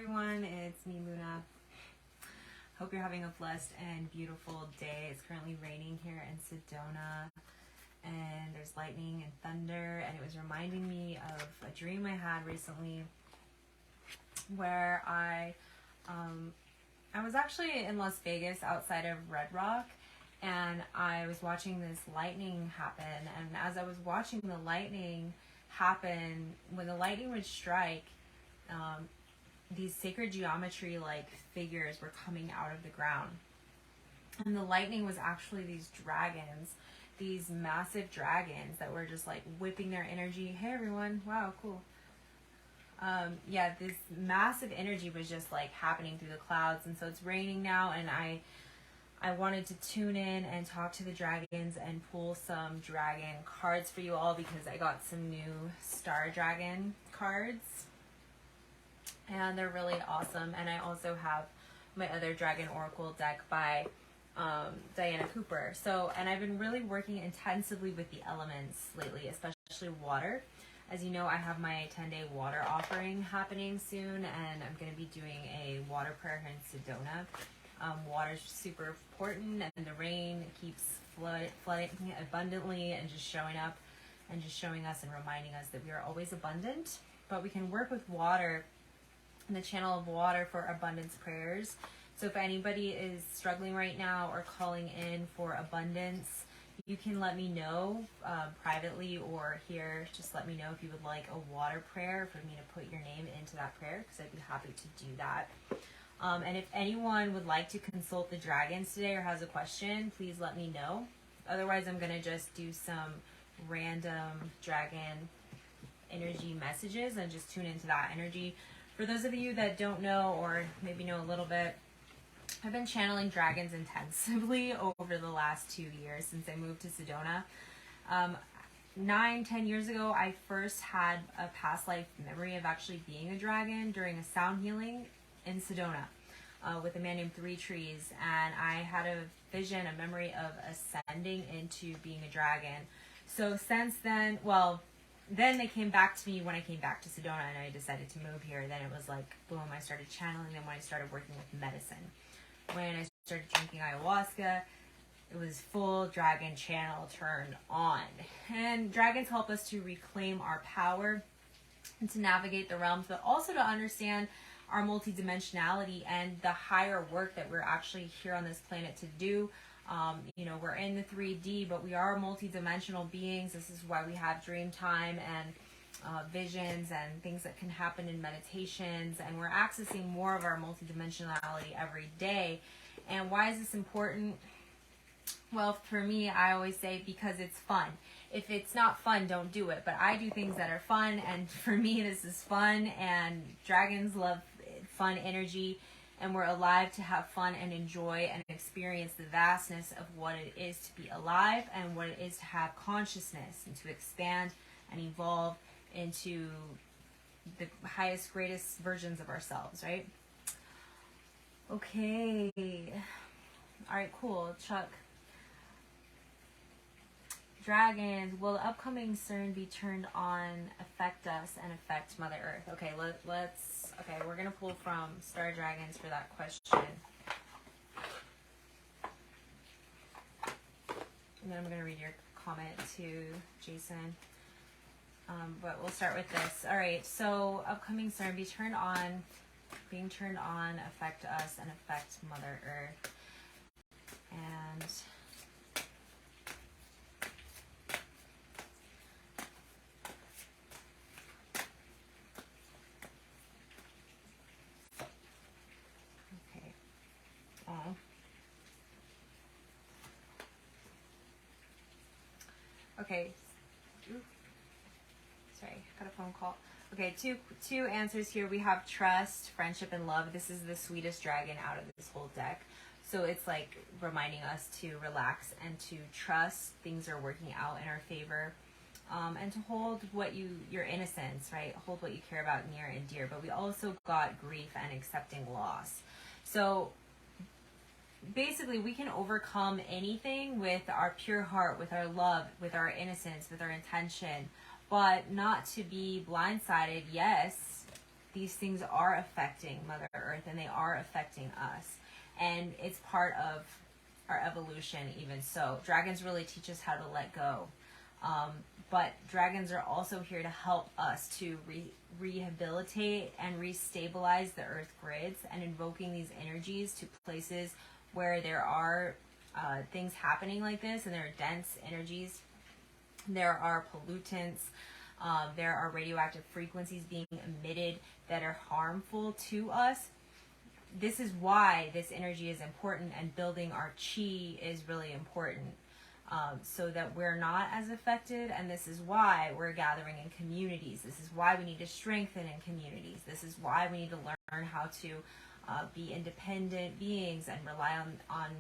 everyone, it's me, Luna. Hope you're having a blessed and beautiful day. It's currently raining here in Sedona, and there's lightning and thunder, and it was reminding me of a dream I had recently where I was actually in Las Vegas outside of Red Rock, and I was watching this lightning happen. And as I was watching the lightning happen, when the lightning would strike, these sacred geometry like figures were coming out of the ground. And the lightning was actually these dragons, these massive dragons that were just like whipping their energy. Hey everyone, wow, cool. Yeah, this massive energy was just like happening through the clouds. And so it's raining now, and I wanted to tune in and talk to the dragons and pull some dragon cards for you all, because I got some new Star Dragon cards and they're really awesome. And I also have my other Dragon Oracle deck by Diana Cooper. So, and I've been really working intensively with the elements lately, especially water. As you know, I have my 10-day water offering happening soon, and I'm going to be doing a water prayer here in Sedona. Water is super important, and the rain keeps flooding abundantly and just showing up and just showing us and reminding us that we are always abundant. But we can work with water in the channel of water for abundance prayers. So if anybody is struggling right now or calling in for abundance, you can let me know privately or here. Just let me know if you would like a water prayer for me to put your name into that prayer, because I'd be happy to do that. And if anyone would like to consult the dragons today or has a question, please let me know. Otherwise, I'm going to just do some random dragon energy messages and just tune into that energy. For those of you that don't know, or maybe know a little bit, I've been channeling dragons intensively over the last 2 years since I moved to Sedona. 9-10 years ago, I first had a past life memory of actually being a dragon during a sound healing in Sedona with a man named Three Trees, and I had a vision, a memory of ascending into being a dragon. So since then, well, then they came back to me when I came back to Sedona and I decided to move here. Then it was like, boom, I started channeling them when I started working with medicine. When I started drinking ayahuasca, it was full dragon channel turned on. And dragons help us to reclaim our power and to navigate the realms, but also to understand our multidimensionality and the higher work that we're actually here on this planet to do. You know, we're in the 3D, but we are multidimensional beings. This is why we have dream time and visions and things that can happen in meditations, and we're accessing more of our multidimensionality every day. And why is this important? Well, for me, I always say because it's fun. If it's not fun, don't do it. But I do things that are fun, and for me, this is fun, and dragons love fun energy, and we're alive to have fun and enjoy and experience the vastness of what it is to be alive and what it is to have consciousness and to expand and evolve into the highest, greatest versions of ourselves, right? Okay. All right, cool. Chuck. Dragons, will the upcoming CERN be turned on, affect us, and affect Mother Earth? Okay, okay, we're going to pull from Star Dragons for that question. And then I'm going to read your comment to Jason. But we'll start with this. All right, so upcoming CERN being turned on, affect us, and affect Mother Earth. And okay. Sorry, got a phone call. Okay, two answers here. We have trust, friendship, and love. This is the sweetest dragon out of this whole deck. So it's like reminding us to relax and to trust things are working out in our favor. And to hold your innocence, right? Hold what you care about near and dear. But we also got grief and accepting loss. So basically, we can overcome anything with our pure heart, with our love, with our innocence, with our intention, but not to be blindsided. Yes, these things are affecting Mother Earth and they are affecting us. And it's part of our evolution even so. Dragons really teach us how to let go. But dragons are also here to help us to rehabilitate and restabilize the earth grids, and invoking these energies to places where there are things happening like this, and there are dense energies, there are pollutants, there are radioactive frequencies being emitted that are harmful to us. This is why this energy is important, and building our chi is really important, so that we're not as affected. And this is why we're gathering in communities. This is why we need to strengthen in communities. This is why we need to learn how to be independent beings and rely on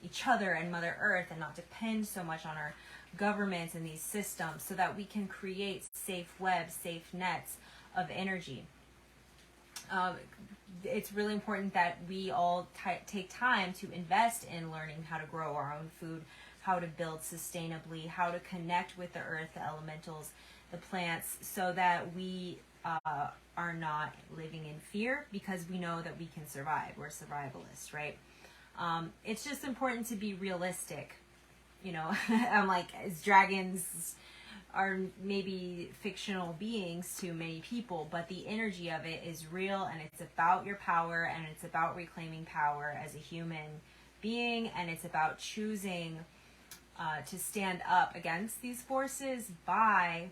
each other and Mother Earth, and not depend so much on our governments and these systems, so that we can create safe webs, safe nets of energy. It's really important that we all take time to invest in learning how to grow our own food, how to build sustainably, how to connect with the earth, the elementals, the plants, so that we are not living in fear, because we know that we can survive. We're survivalists, right? It's just important to be realistic. You know, I'm like, as dragons are maybe fictional beings to many people, but the energy of it is real, and it's about your power, and it's about reclaiming power as a human being, and it's about choosing to stand up against these forces by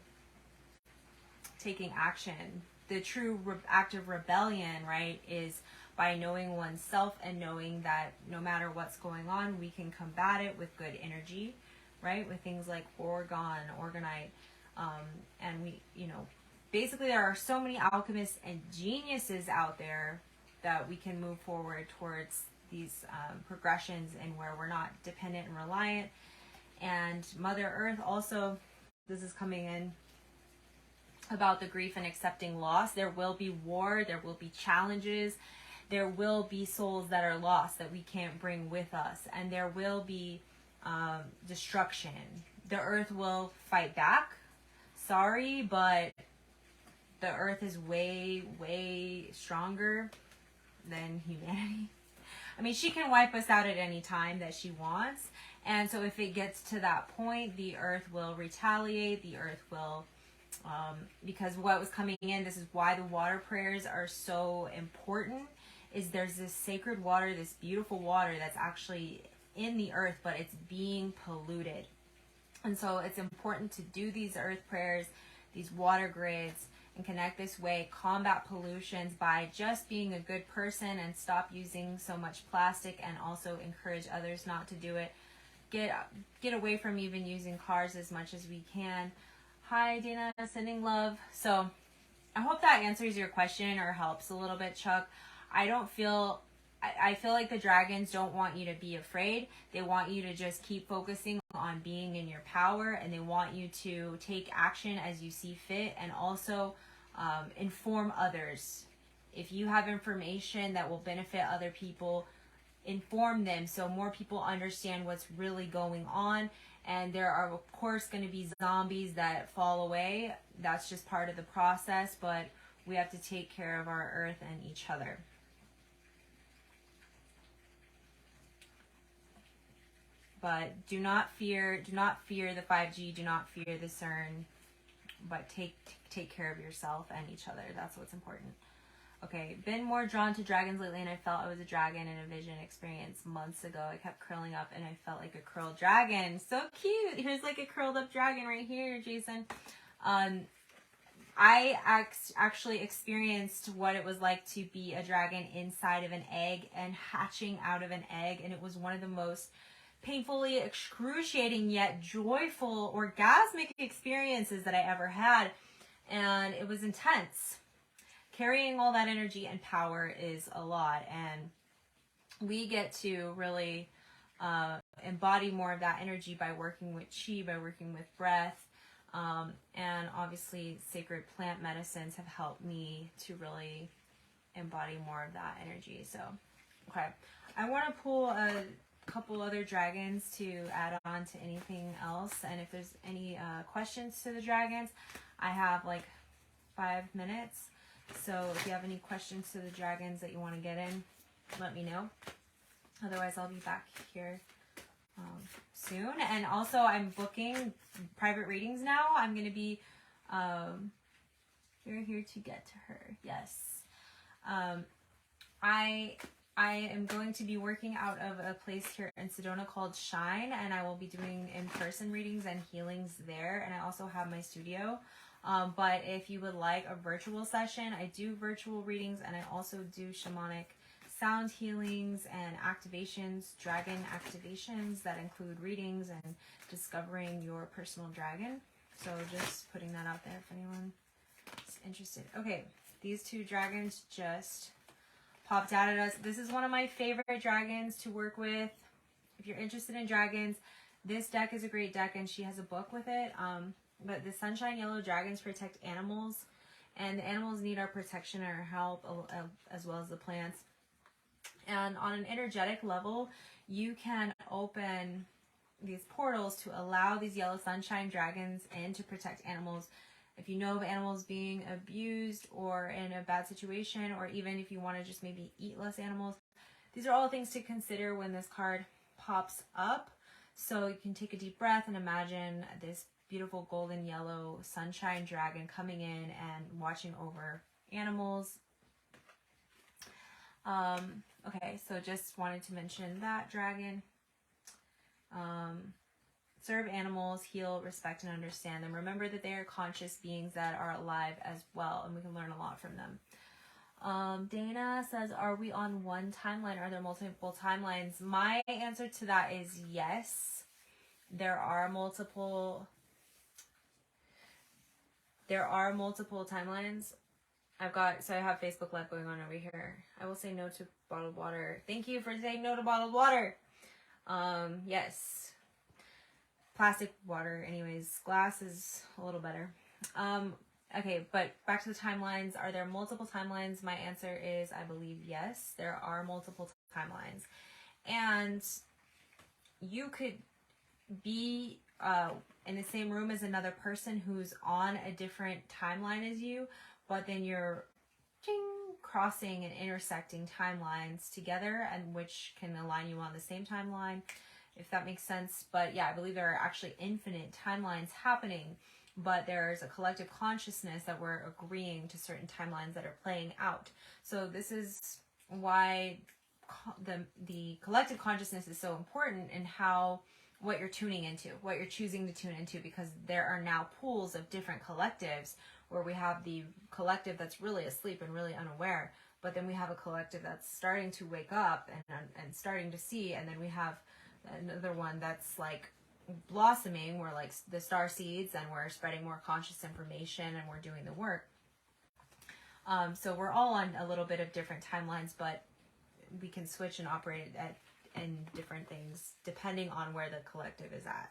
taking action. The true act of rebellion, right, is by knowing oneself and knowing that no matter what's going on, we can combat it with good energy, right? With things like Orgonite, and we, you know, basically there are so many alchemists and geniuses out there that we can move forward towards these progressions, and where we're not dependent and reliant. And Mother Earth also, this is coming in about the grief and accepting loss. There will be war, there will be challenges, there will be souls that are lost that we can't bring with us, and there will be destruction. The earth will fight back. Sorry, but the earth is way, way stronger than humanity. I mean, she can wipe us out at any time that she wants. And so if it gets to that point, the earth will retaliate. The earth will, because what was coming in, this is why the water prayers are so important, is there's this sacred water, this beautiful water that's actually in the earth, but it's being polluted. And so it's important to do these earth prayers, these water grids, and connect this way, combat pollutions by just being a good person and stop using so much plastic, and also encourage others not to do it. Get away from even using cars as much as we can. Hi, Dana, sending love. So I hope that answers your question or helps a little bit, Chuck. I feel like the dragons don't want you to be afraid. They want you to just keep focusing on being in your power, and they want you to take action as you see fit, and also inform others. If you have information that will benefit other people, inform them so more people understand what's really going on. And there are, of course, going to be zombies that fall away. That's just part of the process, but we have to take care of our earth and each other. But do not fear the 5G, do not fear the CERN, but take care of yourself and each other. That's what's important. Okay, been more drawn to dragons lately, and I felt I was a dragon in a vision experience months ago. I kept curling up, and I felt like a curled dragon. So cute. Here's like a curled up dragon right here, Jason. I actually experienced what it was like to be a dragon inside of an egg and hatching out of an egg, and it was one of the most painfully excruciating yet joyful, orgasmic experiences that I ever had, and it was intense. Carrying all that energy and power is a lot, and we get to really embody more of that energy by working with chi, by working with breath, and obviously sacred plant medicines have helped me to really embody more of that energy. So, okay, I want to pull a couple other dragons to add on to anything else, and if there's any questions to the dragons, I have like 5 minutes. So if you have any questions to the dragons that you want to get in, let me know. Otherwise, I'll be back here soon. And also, I'm booking private readings now. I'm going to be, you're here to get to her. Yes. I am going to be working out of a place here in Sedona called Shine, and I will be doing in-person readings and healings there. And I also have my studio. But if you would like a virtual session, I do virtual readings, and I also do shamanic sound healings and activations, dragon activations that include readings and discovering your personal dragon. So just putting that out there if anyone is interested. Okay, these two dragons just popped out at us. This is one of my favorite dragons to work with. If you're interested in dragons, this deck is a great deck, and she has a book with it. But the Sunshine Yellow Dragons protect animals, and the animals need our protection and our help, as well as the plants. And on an energetic level, you can open these portals to allow these yellow sunshine dragons in to protect animals. If you know of animals being abused or in a bad situation, or even if you want to just maybe eat less animals, these are all things to consider when this card pops up. So you can take a deep breath and imagine this beautiful golden yellow sunshine dragon coming in and watching over animals. Okay, so just wanted to mention that dragon. Serve animals, heal, respect, and understand them. Remember that they are conscious beings that are alive as well, and we can learn a lot from them. Dana says, are we on one timeline? Are there multiple timelines? My answer to that is yes. There are multiple timelines. I have Facebook Live going on over here. I will say no to bottled water. Thank you for saying no to bottled water. Yes. Plastic water, anyways. Glass is a little better. Okay, but back to the timelines. Are there multiple timelines? My answer is, I believe yes. There are multiple timelines. And you could be in the same room as another person who's on a different timeline as you, but then you're crossing and intersecting timelines together, and which can align you on the same timeline, if that makes sense. But yeah, I believe there are actually infinite timelines happening, but there's a collective consciousness that we're agreeing to certain timelines that are playing out. So this is why the collective consciousness is so important in what you're tuning into, what you're choosing to tune into, because there are now pools of different collectives where we have the collective that's really asleep and really unaware, but then we have a collective that's starting to wake up and starting to see, and then we have another one that's like blossoming. We're like the star seeds, and we're spreading more conscious information, and we're doing the work. So we're all on a little bit of different timelines, but we can switch and operate in different things depending on where the collective is at,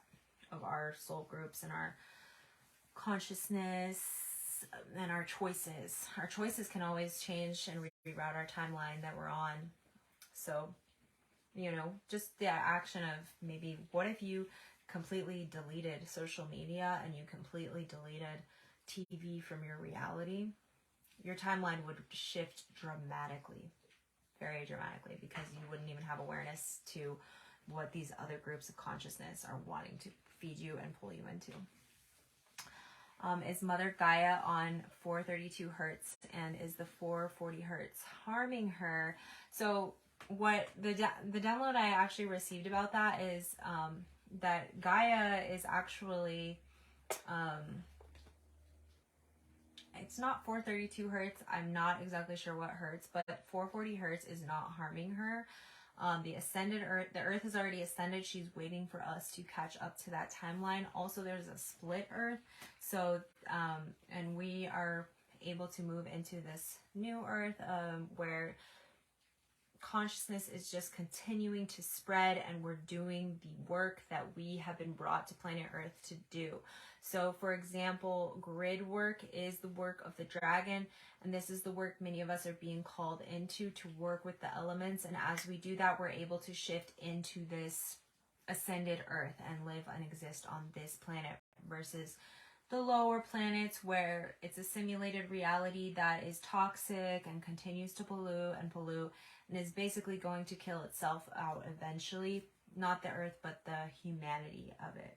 of our soul groups and our consciousness and our choices. Our choices can always change and reroute our timeline that we're on. So, just the action of maybe, what if you completely deleted social media and you completely deleted TV from your reality? Your timeline would shift dramatically, very dramatically, because you wouldn't even have awareness to what these other groups of consciousness are wanting to feed you and pull you into. Is Mother Gaia on 432 hertz, and is the 440 hertz harming her? So what the download I actually received about that is that Gaia is actually it's not 432 hertz. I'm not exactly sure what hertz, but 440 hertz is not harming her. The Earth has already ascended. She's waiting for us to catch up to that timeline. Also, there's a split Earth. So, and we are able to move into this new Earth where consciousness is just continuing to spread, and we're doing the work that we have been brought to planet Earth to do. So, for example, grid work is the work of the dragon, and this is the work many of us are being called into, to work with the elements. And as we do that, we're able to shift into this ascended Earth and live and exist on this planet versus the lower planets where it's a simulated reality that is toxic and continues to pollute and is basically going to kill itself out eventually. Not the Earth, but the humanity of it.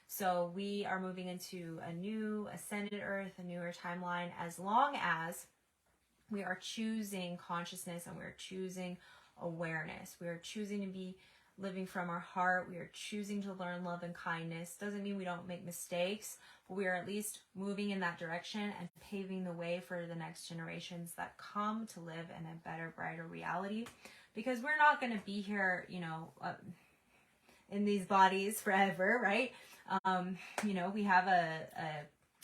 So we are moving into a new ascended Earth, a newer timeline, as long as we are choosing consciousness and we are choosing awareness. We are choosing to be living from our heart. We are choosing to learn love and kindness. Doesn't mean we don't make mistakes, but we are at least moving in that direction and paving the way for the next generations that come to live in a better, brighter reality. Because we're not going to be here, in these bodies forever, right? We have a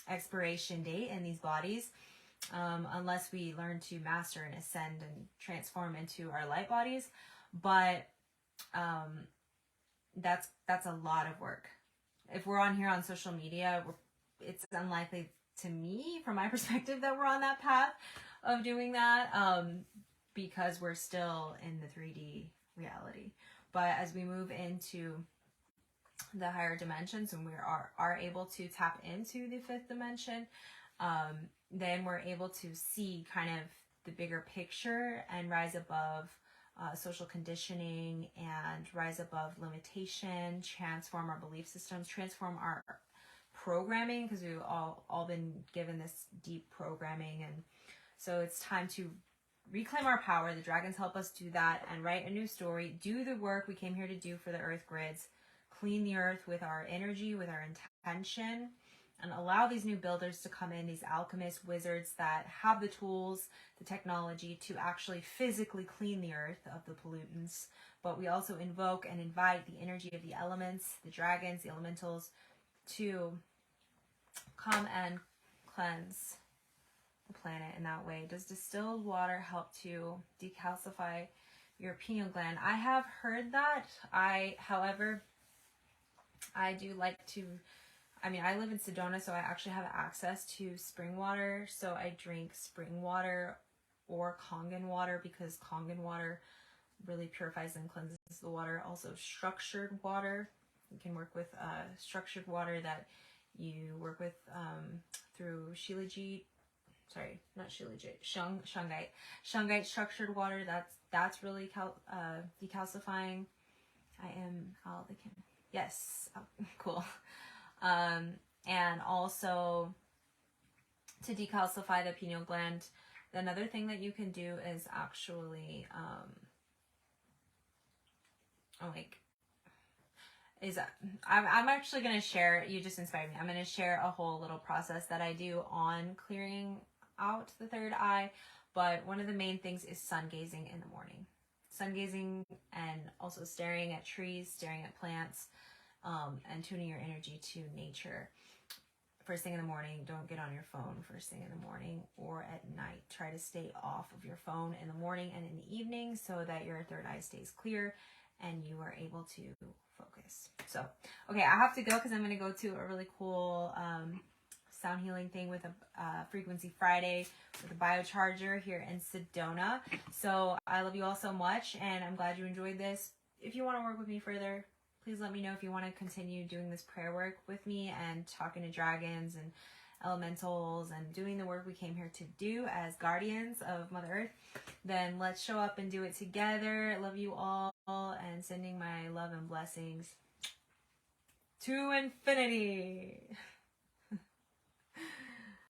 expiration date in these bodies. Unless we learn to master and ascend and transform into our light bodies. But that's a lot of work. If we're on here on social media, it's unlikely to me, from my perspective, that we're on that path of doing that, because we're still in the 3D reality. But as we move into the higher dimensions and we are able to tap into the 5th dimension, then we're able to see kind of the bigger picture and rise above social conditioning and rise above limitation, transform our belief systems, transform our programming, because we've all been given this deep programming. And so it's time to reclaim our power. The dragons help us do that and write a new story, do the work we came here to do for the earth grids, clean the earth with our energy, with our intention, and allow these new builders to come in, these alchemists, wizards that have the tools, the technology to actually physically clean the earth of the pollutants. But we also invoke and invite the energy of the elements, the dragons, the elementals, to come and cleanse the planet in that way. Does distilled water help to decalcify your pineal gland? I have heard that. However, I do like to, I live in Sedona, so I actually have access to spring water. So I drink spring water or Kangen water, because Kangen water really purifies and cleanses the water. Also structured water. You can work with structured water that you work with through Shilajit. Sorry, not Shilajit. Shungite structured water. That's really decalcifying. I am Alchemy. Yes. Oh, cool. And also to decalcify the pineal gland, another thing that you can do is actually I'm actually going to share, you just inspired me, I'm going to share a whole little process that I do on clearing out the third eye. But one of the main things is sun gazing in the morning. Sun gazing and also staring at trees, staring at plants, and tuning your energy to nature. First thing in the morning, don't get on your phone first thing in the morning or at night. Try to stay off of your phone in the morning and in the evening so that your third eye stays clear and you are able to focus. So, okay, I have to go because I'm going to go to a really cool sound healing thing with a Frequency Friday with a biocharger here in Sedona. So I love you all so much, and I'm glad you enjoyed this. If you want to work with me further, please let me know if you want to continue doing this prayer work with me and talking to dragons and elementals and doing the work we came here to do as guardians of Mother Earth. Then let's show up and do it together. I love you all, and sending my love and blessings to infinity.